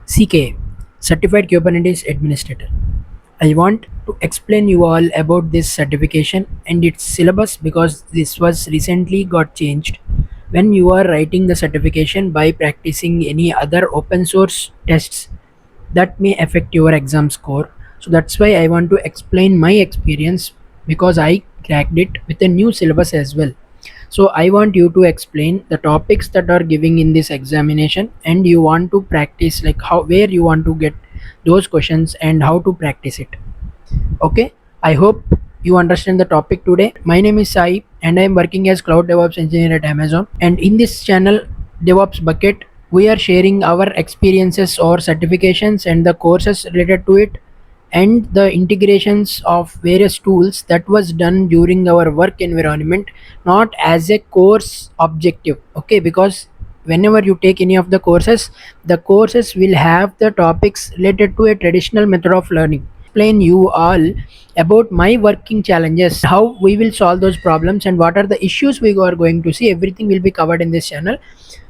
CK, Certified Kubernetes Administrator. I want to explain you all about this certification and its syllabus because this was recently got changed. When you are writing the certification by practicing any other open source tests that may affect your exam score. So that's why I want to explain my experience because I cracked it with a new syllabus as well. So I want you to explain the topics that are giving in this examination, and you want to practice like how where you want to get those questions and how to practice it. Okay, I hope you understand the topic today. My name is Sai and I am working as cloud DevOps engineer at Amazon, and in this channel DevOps Bucket we are sharing our experiences or certifications and the courses related to it and the integrations of various tools that was done during our work environment, not as a course objective. Okay, because whenever you take any of the courses will have the topics related to a traditional method of learning. Explain you all about my working challenges, how we will solve those problems, and what are the issues we are going to see. Everything will be covered in this channel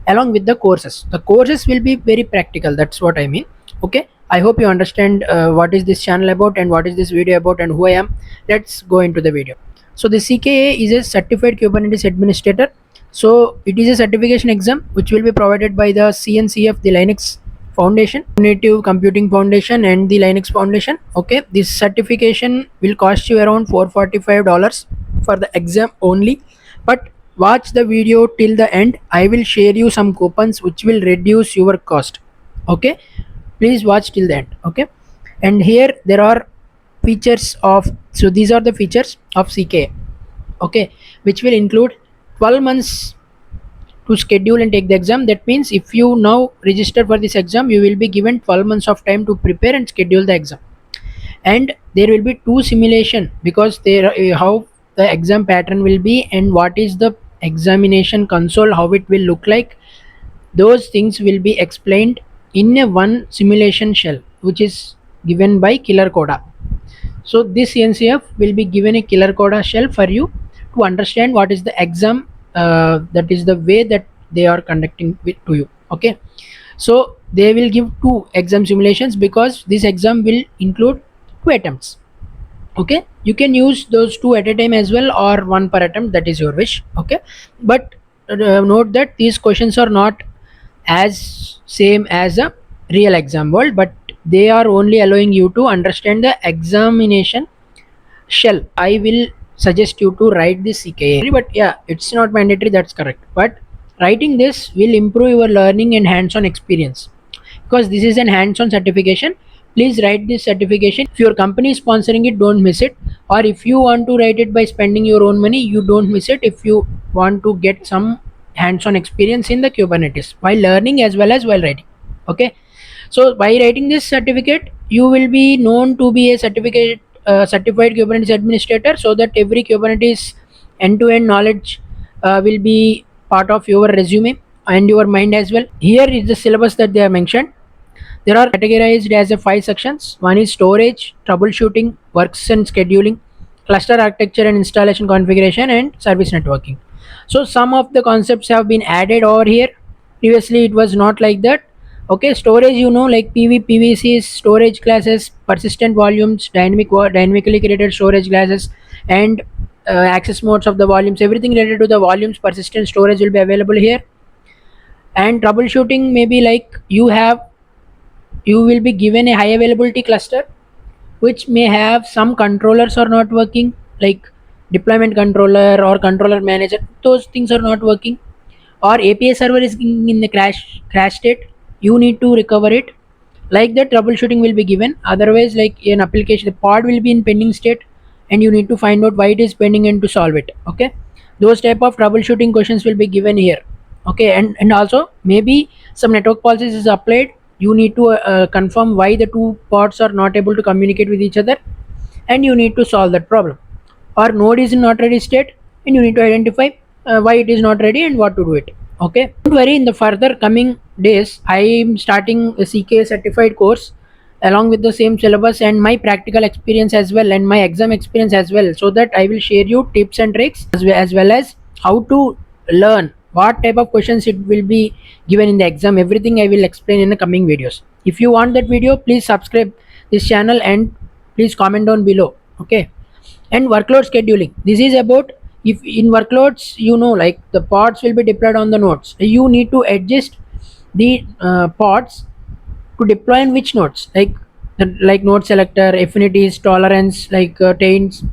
along with the courses. The courses will be very practical, that's what I mean. Okay, I hope you understand what is this channel about and what is this video about and who I am. Let's go into the video. So the CKA is a certified Kubernetes administrator. So it is a certification exam which will be provided by the CNCF, the Linux Foundation, Native Computing Foundation, and the Linux Foundation. Okay, this certification will cost you around $445 for the exam only, but watch the video till the end. I will share you some coupons which will reduce your cost. Okay, please watch till the end. Okay, and here there are features of, so these are the features of CKA. Okay, which will include 12 months to schedule and take the exam. That means if you now register for this exam, you will be given 12 months of time to prepare and schedule the exam. And there will be two simulation because there how the exam pattern will be and what is the examination console, how it will look like. Those things will be explained in a one simulation shell which is given by Killer Coda. So this NCF will be given a Killer Coda shell for you to understand what is the exam, that is the way that they are conducting with to you. Okay, so they will give two exam simulations because this exam will include two attempts. Okay, you can use those two at a time as well or one per attempt, that is your wish. Okay, but note that these questions are not as same as a real exam world, but they are only allowing you to understand the examination shell. I will suggest you to write this CKA, but yeah, it's not mandatory, that's correct, but writing this will improve your learning and hands-on experience because this is an hands-on certification. Please write this certification. If your company is sponsoring it, don't miss it, or if you want to write it by spending your own money, you don't miss it if you want to get some hands-on experience in the Kubernetes while learning as well as while writing. Okay, so by writing this certificate, you will be known to be a certified Kubernetes administrator, so that every Kubernetes end-to-end knowledge will be part of your resume and your mind as well. Here is the syllabus that they have mentioned. There are categorized as a 5 sections. One is storage, troubleshooting, works and scheduling, cluster architecture and installation configuration, and service networking. So some of the concepts have been added over here. Previously it was not like that. Okay, storage, you know, like PVCs, storage classes, persistent volumes, dynamically created storage classes, and access modes of the volumes. Everything related to the volumes, persistent storage will be available here. And troubleshooting, maybe like you will be given a high availability cluster which may have some controllers are not working, like deployment controller or controller manager, those things are not working, or API server is in the crash state, you need to recover it. Like that troubleshooting will be given. Otherwise, like an application, the pod will be in pending state and you need to find out why it is pending and to solve it. Okay, those type of troubleshooting questions will be given here. Okay, and also maybe some network policies is applied, you need to confirm why the two pods are not able to communicate with each other, and you need to solve that problem. Or node is in not ready state and you need to identify why it is not ready and what to do it. Okay, don't worry, in the further coming days I am starting a CK certified course along with the same syllabus and my practical experience as well and my exam experience as well, so that I will share you tips and tricks as well as how to learn, what type of questions it will be given in the exam. Everything I will explain in the coming videos. If you want that video, please subscribe this channel and please comment down below. Okay. And workload scheduling, this is about, if in workloads, like the pods will be deployed on the nodes, you need to adjust the pods to deploy in which nodes, like node selector, affinities, tolerance, like taints.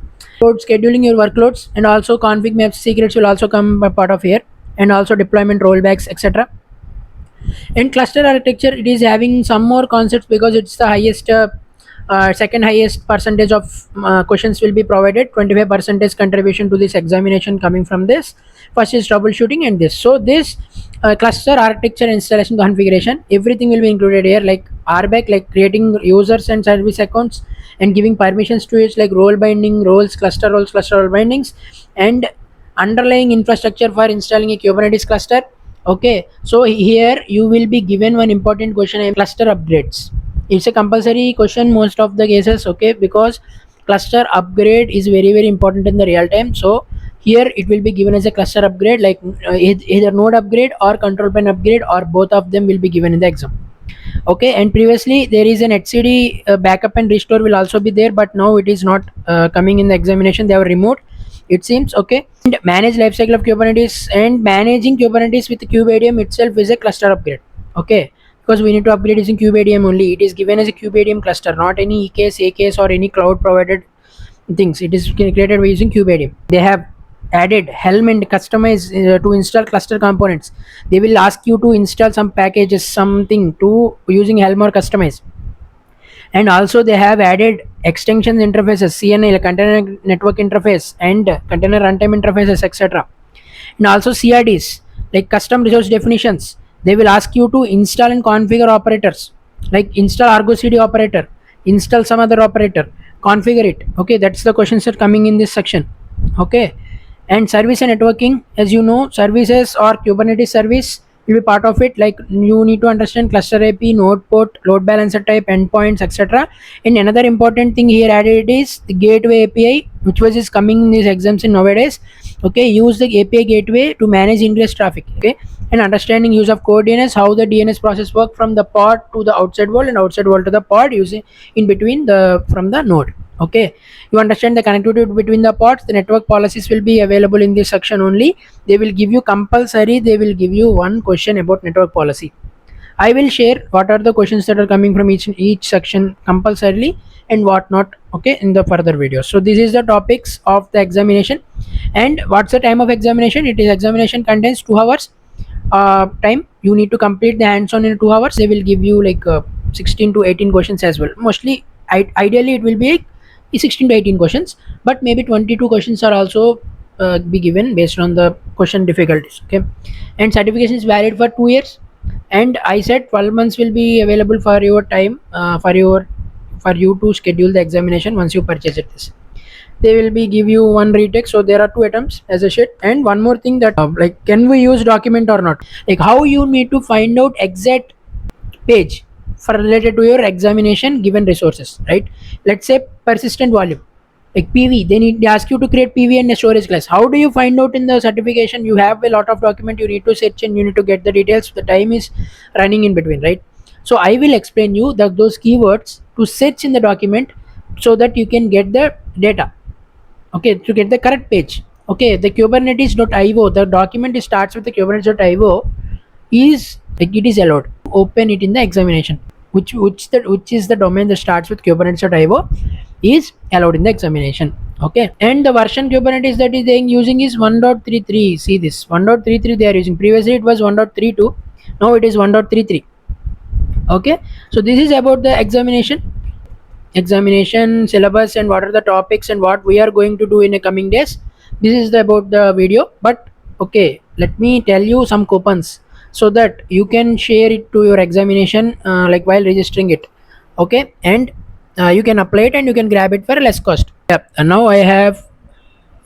Code scheduling your workloads, and also config maps secrets will also come a part of here, and also deployment rollbacks, etc. In cluster architecture, it is having some more concepts because it's the highest second highest percentage of questions will be provided, 25 percentage contribution to this examination coming from this. First is troubleshooting and this. So this cluster architecture installation configuration, everything will be included here, like RBAC, like creating users and service accounts and giving permissions to it, like role binding, roles, cluster roles, cluster role bindings, and underlying infrastructure for installing a Kubernetes cluster. Okay, so here you will be given one important question, cluster upgrades. It's a compulsory question most of the cases, okay, because cluster upgrade is very important in the real time. So here it will be given as a cluster upgrade, like either node upgrade or control plane upgrade, or both of them will be given in the exam. Okay, and previously there is an HCD backup and restore will also be there, but now it is not coming in the examination, they have removed, it seems. Okay, and manage lifecycle of Kubernetes, and managing Kubernetes with kubeadm itself is a cluster upgrade. Okay, because we need to upgrade using kubeadm only, it is given as a kubeadm cluster, not any EKS, AKS or any cloud provided things. It is created by using kubeadm. They have added Helm and customize to install cluster components. They will ask you to install some packages, something to using Helm or customize. And also they have added extensions interfaces, CNI, container network interface, and container runtime interfaces, etc. And also CRDs, like custom resource definitions. They will ask you to install and configure operators, like install Argo CD operator, install some other operator, configure it. Okay, that's the questions that are coming in this section. Okay, and service and networking, as you know, services or Kubernetes service will be part of it, like you need to understand cluster AP, node port, load balancer type, endpoints, etc. And another important thing here added is the gateway API, which was is coming in these exams in nowadays. Okay, use the API gateway to manage ingress traffic. Okay, and understanding use of core DNS, how the DNS process work from the pod to the outside world, and outside world to the pod, using in between the from the node. Okay, you understand the connectivity between the pods. The network policies will be available in this section only. They will give you compulsory, they will give you one question about network policy. I will share what are the questions that are coming from each section compulsorily and what not, okay, in the further videos. So this is the topics of the examination. And what's the time of examination? It is examination contains 2 hours time. You need to complete the hands-on in 2 hours. They will give you like 16 to 18 questions as well. Mostly ideally it will be 16 to 18 questions, but maybe 22 questions are also be given based on the question difficulties. Okay, and certification is valid for 2 years, and I said 12 months will be available for your time, for you to schedule the examination. Once you purchase it, this they will be give you one retake, so there are 2 attempts as a shit. And one more thing, that like, can we use document or not, like how you need to find out exact page for related to your examination given resources, right? Let's say persistent volume, like PV, they ask you to create PV and a storage class. How do you find out in the certification? You have a lot of document, you need to search and you need to get the details. The time is running in between, right? So I will explain you those keywords to search in the document so that you can get the data, okay, to get the correct page. Okay, the kubernetes.io, the document starts with the kubernetes.io, is like it is allowed to open it in the examination, which is the domain that starts with kubernetes.io is allowed in the examination. Okay, and the version Kubernetes that is they using is 1.33. see this 1.33 they are using. Previously it was 1.32, now it is 1.33. Okay, so this is about the examination syllabus and what are the topics and what we are going to do in the coming days. This is about the video. But okay, let me tell you some coupons so that you can share it to your examination, like while registering it. Okay, and you can apply it and you can grab it for less cost. Yep, and now I have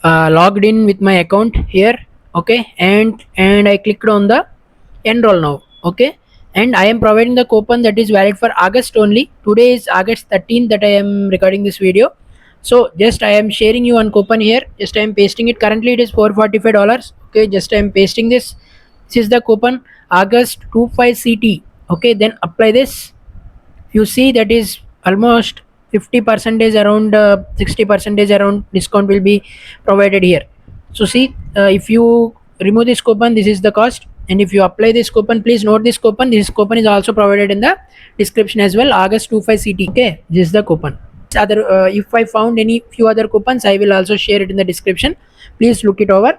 logged in with my account here. Okay, and I clicked on the enroll now. Okay, and I am providing the coupon that is valid for August only. Today is August 13th that I am recording this video. So just I am sharing you one coupon here. Just I am pasting it. Currently it is $445. Okay, just I am pasting this. This is the coupon August 25 CT. Okay, then apply this. you see that is almost 50 percentage, around 60 percentage around discount will be provided here. So see, if you remove this coupon, this is the cost, and if you apply this coupon, please note this coupon. This coupon is also provided in the description as well, August 25 CT. Okay, this is the coupon. Other if I found any few other coupons, I will also share it in the description. Please look it over,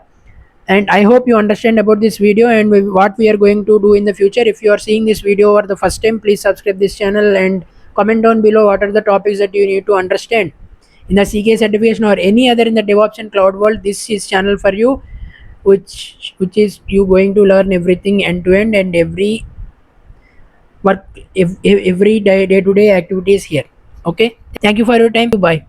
and I hope you understand about this video and what we are going to do in the future. If you are seeing this video for the first time, please subscribe this channel and comment down below what are the topics that you need to understand in the CK certification or any other in the DevOps and cloud world. This is channel for you, which is you going to learn everything end to end, and every work, every day to day activities here. Okay, thank you for your time. Bye.